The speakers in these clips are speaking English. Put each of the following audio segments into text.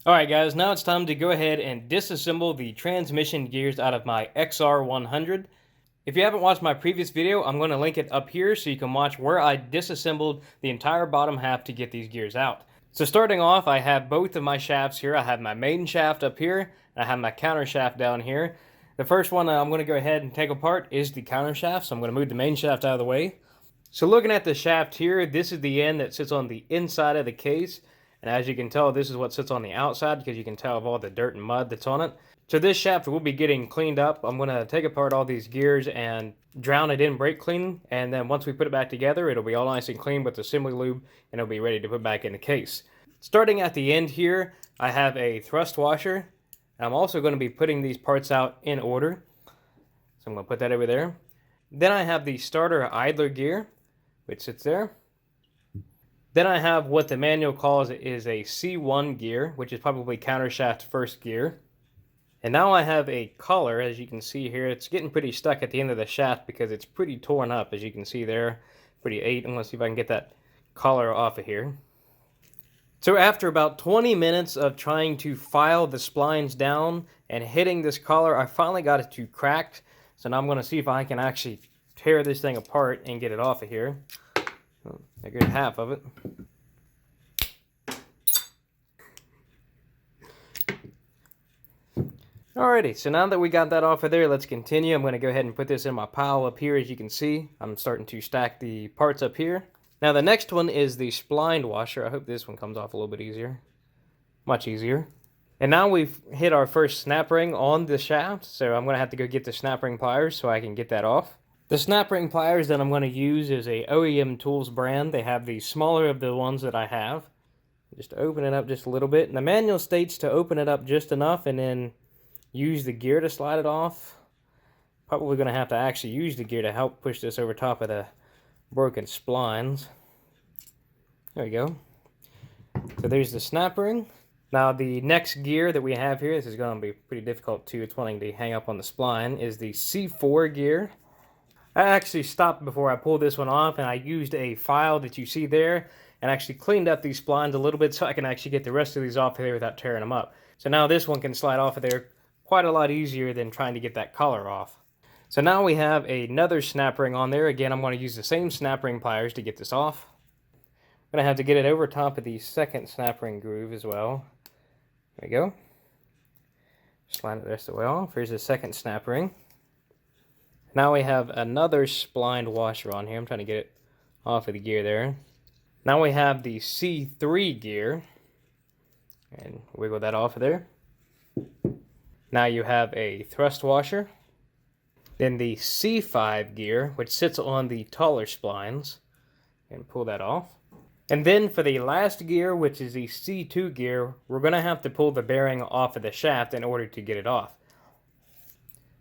Alright guys, now it's time to go ahead and disassemble the transmission gears out of my XR100. If you haven't watched my previous video, I'm going to link it up here so you can watch where I disassembled the entire bottom half to get these gears out. So starting off, I have both of my shafts here. I have my main shaft up here, and I have my countershaft down here. The first one I'm going to go ahead and take apart is the countershaft, so I'm going to move the main shaft out of the way. So looking at the shaft here, this is the end that sits on the inside of the case. And as you can tell, this is what sits on the outside because you can tell of all the dirt and mud that's on it. So this shaft will be getting cleaned up. I'm going to take apart all these gears and drown it in brake clean. And then once we put it back together, it'll be all nice and clean with assembly lube and it'll be ready to put back in the case. Starting at the end here, I have a thrust washer. And I'm also going to be putting these parts out in order. So I'm going to put that over there. Then I have the starter idler gear, which sits there. Then I have what the manual calls is a C1 gear, which is probably countershaft first gear. And now I have a collar, as you can see here. It's getting pretty stuck at the end of the shaft because it's pretty torn up, as you can see there. Pretty ate. I'm going to see if I can get that collar off of here. So after about 20 minutes of trying to file the splines down and hitting this collar, I finally got it to crack. So now I'm going to see if I can actually tear this thing apart and get it off of here. A good half of it. Alrighty, so now that we got that off of there, let's continue. I'm going to go ahead and put this in my pile up here. As you can see, I'm starting to stack the parts up here. Now the next one is the spline washer. I hope this one comes off a little bit easier. Much easier. And now we've hit our first snap ring on the shaft, so I'm going to have to go get the snap ring pliers so I can get that off. The snap ring pliers that I'm going to use is a OEM Tools brand. They have the smaller of the ones that I have. Just open it up just a little bit. And the manual states to open it up just enough and then use the gear to slide it off. Probably going to have to actually use the gear to help push this over top of the broken splines. There we go. So there's the snap ring. Now the next gear that we have here, this is going to be pretty difficult too. It's wanting to hang up on the spline, is the C4 gear. I actually stopped before I pulled this one off, and I used a file that you see there and actually cleaned up these splines a little bit so I can actually get the rest of these off of there without tearing them up. So now this one can slide off of there quite a lot easier than trying to get that collar off. So now we have another snap ring on there. Again, I'm going to use the same snap ring pliers to get this off. I'm going to have to get it over top of the second snap ring groove as well. There we go. Slide it the rest of the way off. Here's the second snap ring. Now we have another splined washer on here. I'm trying to get it off of the gear there. Now we have the C3 gear. And wiggle that off of there. Now you have a thrust washer. Then the C5 gear, which sits on the taller splines. And pull that off. And then for the last gear, which is the C2 gear, we're going to have to pull the bearing off of the shaft in order to get it off.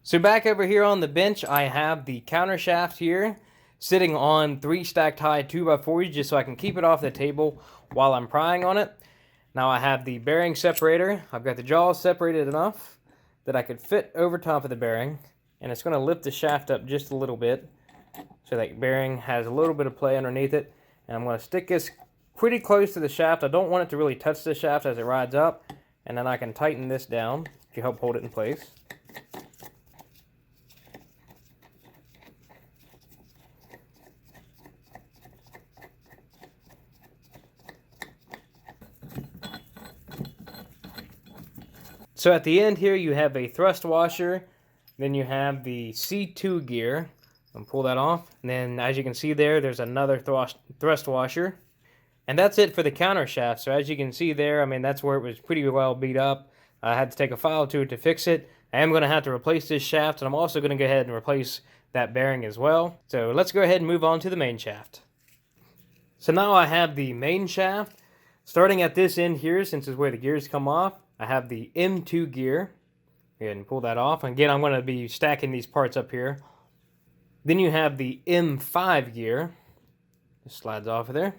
So back over here on the bench, I have the countershaft here, sitting on 3 stacked high 2x4s just so I can keep it off the table while I'm prying on it. Now I have the bearing separator. I've got the jaws separated enough that I could fit over top of the bearing, and it's going to lift the shaft up just a little bit so that bearing has a little bit of play underneath it. And I'm going to stick this pretty close to the shaft. I don't want it to really touch the shaft as it rides up, and then I can tighten this down to help hold it in place. So at the end here, you have a thrust washer, then you have the C2 gear, and pull that off. And then as you can see there, there's another thrust washer. And that's it for the countershaft. So as you can see there, I mean, that's where it was pretty well beat up. I had to take a file to it to fix it. I am going to have to replace this shaft, and I'm also going to go ahead and replace that bearing as well. So let's go ahead and move on to the main shaft. So now I have the main shaft. Starting at this end here, since it's where the gears come off, I have the M2 gear. Go ahead and pull that off. And again, I'm going to be stacking these parts up here. Then you have the M5 gear. This slides off of there.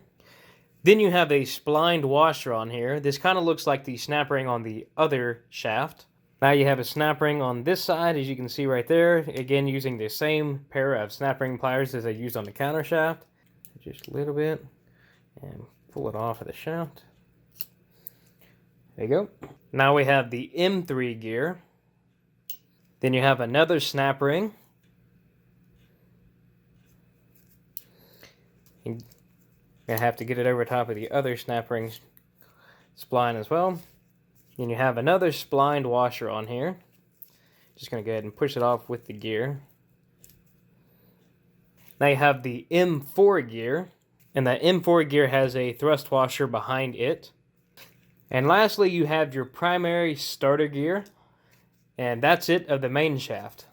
Then you have a splined washer on here. This kind of looks like the snap ring on the other shaft. Now you have a snap ring on this side, as you can see right there. Again, using the same pair of snap ring pliers as I used on the countershaft. Just a little bit. And pull it off of the shaft. There you go. Now we have the M3 gear. Then you have another snap ring. You're going to have to get it over top of the other snap ring spline as well. Then you have another splined washer on here. Just going to go ahead and push it off with the gear. Now you have the M4 gear, and that M4 gear has a thrust washer behind it. And lastly, you have your primary starter gear, and that's it of the main shaft.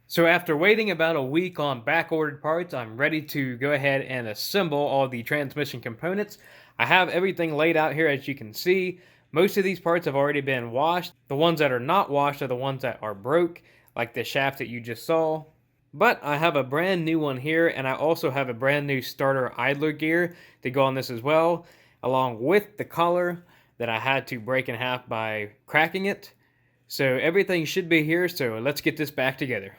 So after waiting about a week on back-ordered parts, I'm ready to go ahead and assemble all the transmission components. I have everything laid out here, as you can see. Most of these parts have already been washed. The ones that are not washed are the ones that are broke, like the shaft that you just saw. But I have a brand new one here, and I also have a brand new starter idler gear to go on this as well, along with the collar that I had to break in half by cracking it. So everything should be here, so let's get this back together.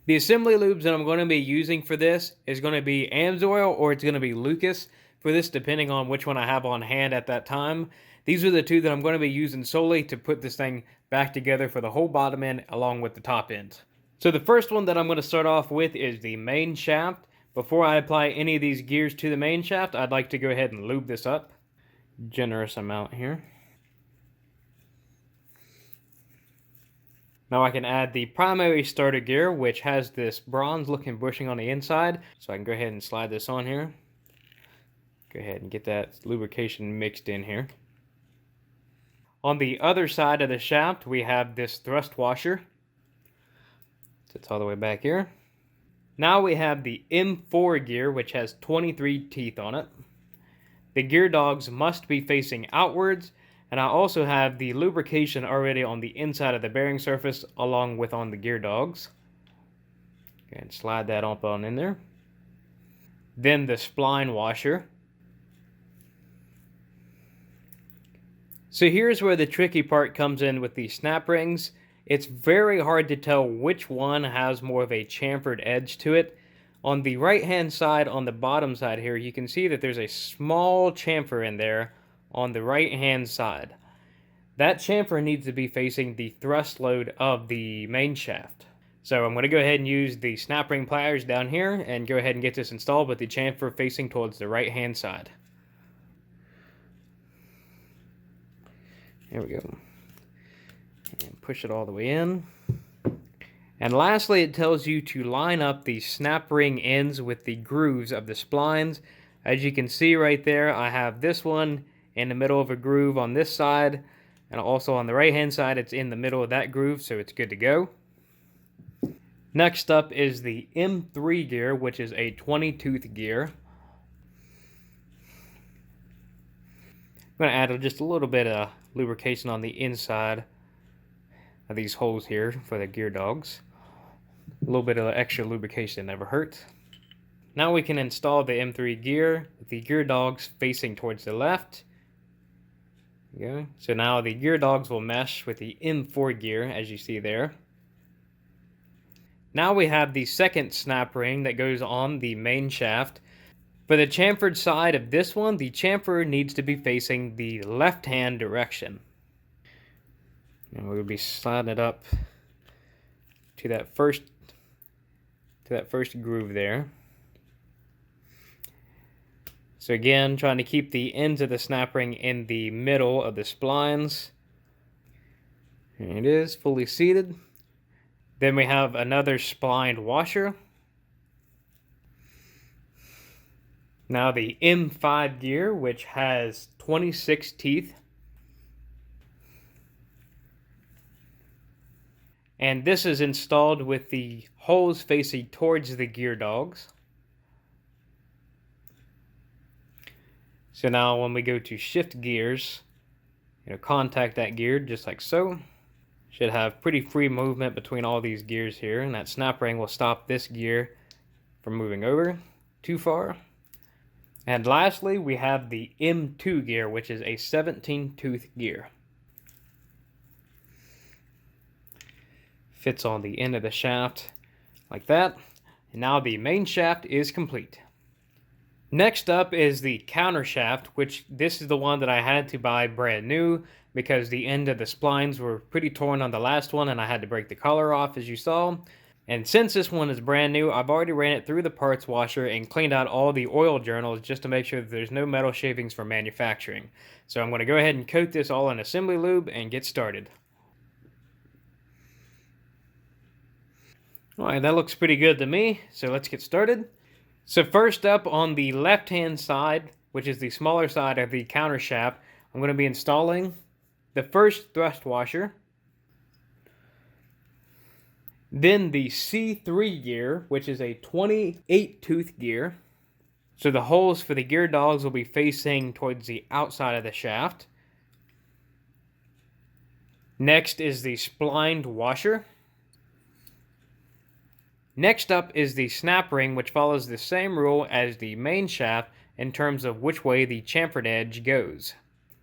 The assembly lubes that I'm going to be using for this is going to be Amsoil, or it's going to be Lucas for this, depending on which one I have on hand at that time. These are the two that I'm going to be using solely to put this thing back together for the whole bottom end along with the top end. So the first one that I'm going to start off with is the main shaft. Before I apply any of these gears to the main shaft, I'd like to go ahead and lube this up. Generous amount here. Now I can add the primary starter gear, which has this bronze looking bushing on the inside. So I can go ahead and slide this on here. Go ahead and get that lubrication mixed in here. On the other side of the shaft, we have this thrust washer. It's all the way back here. Now we have the M4 gear, which has 23 teeth on it. The gear dogs must be facing outwards, and I also have the lubrication already on the inside of the bearing surface along with on the gear dogs. Go ahead and slide that up on in there. Then the spline washer. So here's where the tricky part comes in with these snap rings. It's very hard to tell which one has more of a chamfered edge to it. On the right hand side, on the bottom side here, you can see that there's a small chamfer in there on the right hand side. That chamfer needs to be facing the thrust load of the main shaft. So I'm going to go ahead and use the snap ring pliers down here and go ahead and get this installed with the chamfer facing towards the right hand side. There we go. And push it all the way in. And lastly, it tells you to line up the snap ring ends with the grooves of the splines. As you can see right there, I have this one in the middle of a groove on this side, and also on the right hand side it's in the middle of that groove, so it's good to go. Next up is the M3 gear, which is a 20-tooth gear. I'm going to add just a little bit of lubrication on the inside of these holes here for the gear dogs. A little bit of extra lubrication never hurts. Now we can install the M3 gear with the gear dogs facing towards the left. Okay. So now the gear dogs will mesh with the M4 gear, as you see there. Now we have the second snap ring that goes on the main shaft. For the chamfered side of this one, the chamfer needs to be facing the left-hand direction. And we'll be sliding it up to that first groove there. So again, trying to keep the ends of the snap ring in the middle of the splines. And it is fully seated. Then we have another splined washer. Now the M5 gear, which has 26 teeth. And this is installed with the holes facing towards the gear dogs. So now when we go to shift gears, contact that gear just like so. Should have pretty free movement between all these gears here, and that snap ring will stop this gear from moving over too far. And lastly, we have the M2 gear, which is a 17-tooth gear. Fits on the end of the shaft like that. And now the main shaft is complete. Next up is the countershaft, which this is the one that I had to buy brand new. because the end of the splines were pretty torn on the last one and I had to break the collar off, as you saw. And since this one is brand new, I've already ran it through the parts washer and cleaned out all the oil journals just to make sure that there's no metal shavings from manufacturing. So I'm going to go ahead and coat this all in assembly lube and get started. Alright, that looks pretty good to me, so let's get started. So first up, on the left-hand side, which is the smaller side of the countershaft, I'm going to be installing the first thrust washer, then the C3 gear, which is a 28-tooth gear. So the holes for the gear dogs will be facing towards the outside of the shaft. Next is the splined washer. Next up is the snap ring, which follows the same rule as the main shaft in terms of which way the chamfered edge goes.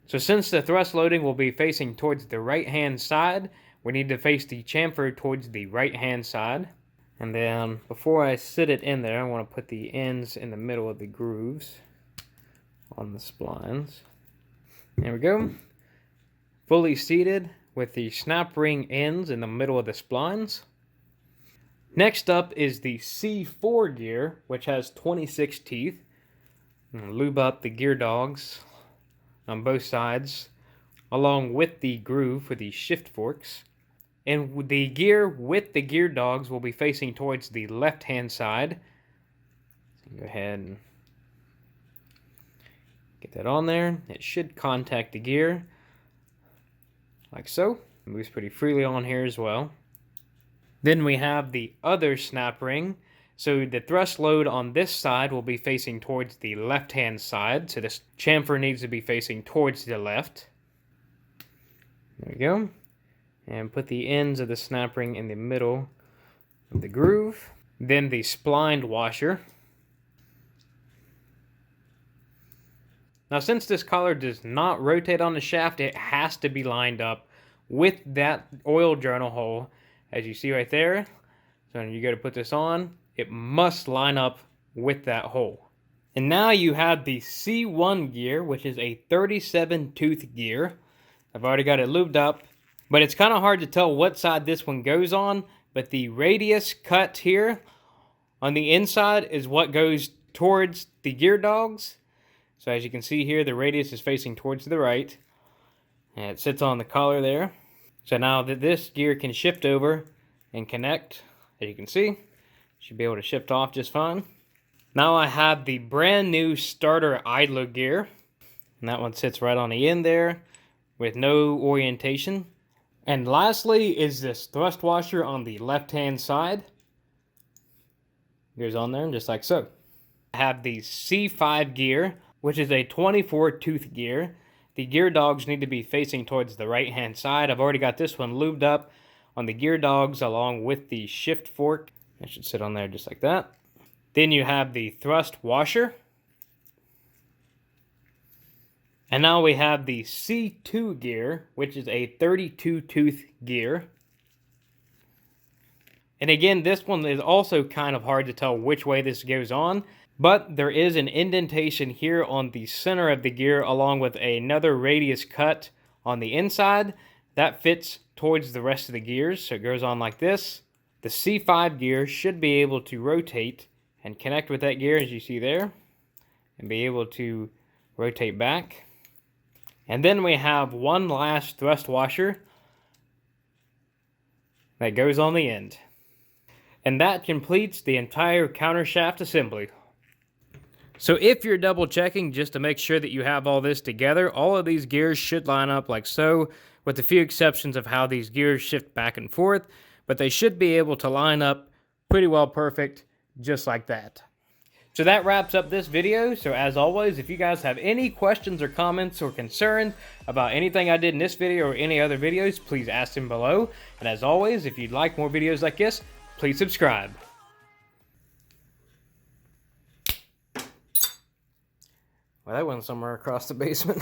So since the thrust loading will be facing towards the right-hand side, we need to face the chamfer towards the right-hand side. And then before I sit it in there, I want to put the ends in the middle of the grooves on the splines. There we go. Fully seated with the snap ring ends in the middle of the splines. Next up is the C4 gear, which has 26 teeth. Lube up the gear dogs on both sides, along with the groove for the shift forks. And the gear with the gear dogs will be facing towards the left-hand side. So go ahead and get that on there. It should contact the gear, like so. It moves pretty freely on here as well. Then we have the other snap ring. So the thrust load on this side will be facing towards the left-hand side. So this chamfer needs to be facing towards the left. There we go. And put the ends of the snap ring in the middle of the groove. Then the splined washer. Now since this collar does not rotate on the shaft, it has to be lined up with that oil journal hole, as you see right there. So when you go to put this on, it must line up with that hole. And now you have the C1 gear, which is a 37-tooth gear. I've already got it lubed up, but it's kind of hard to tell what side this one goes on. But the radius cut here on the inside is what goes towards the gear dogs. So as you can see here, the radius is facing towards the right. And it sits on the collar there. So now that this gear can shift over and connect, as you can see, should be able to shift off just fine. Now I have the brand new starter idler gear. And that one sits right on the end there with no orientation. And lastly is this thrust washer on the left-hand side. Goes on there just like so. I have the C5 gear, which is a 24-tooth gear. The gear dogs need to be facing towards the right-hand side. I've already got this one lubed up on the gear dogs along with the shift fork. It should sit on there just like that. Then you have the thrust washer. And now we have the C2 gear, which is a 32-tooth gear. And again, this one is also kind of hard to tell which way this goes on. But there is an indentation here on the center of the gear along with another radius cut on the inside. That fits towards the rest of the gears, so it goes on like this. The C5 gear should be able to rotate and connect with that gear, as you see there, and be able to rotate back. And then we have one last thrust washer that goes on the end. And that completes the entire countershaft assembly. So if you're double checking just to make sure that you have all this together, all of these gears should line up like so, with a few exceptions of how these gears shift back and forth, but they should be able to line up pretty well perfect, just like that. So that wraps up this video. So as always, if you guys have any questions or comments or concerns about anything I did in this video or any other videos, please ask them below. And as always, if you'd like more videos like this, please subscribe. Well, that went somewhere across the basement.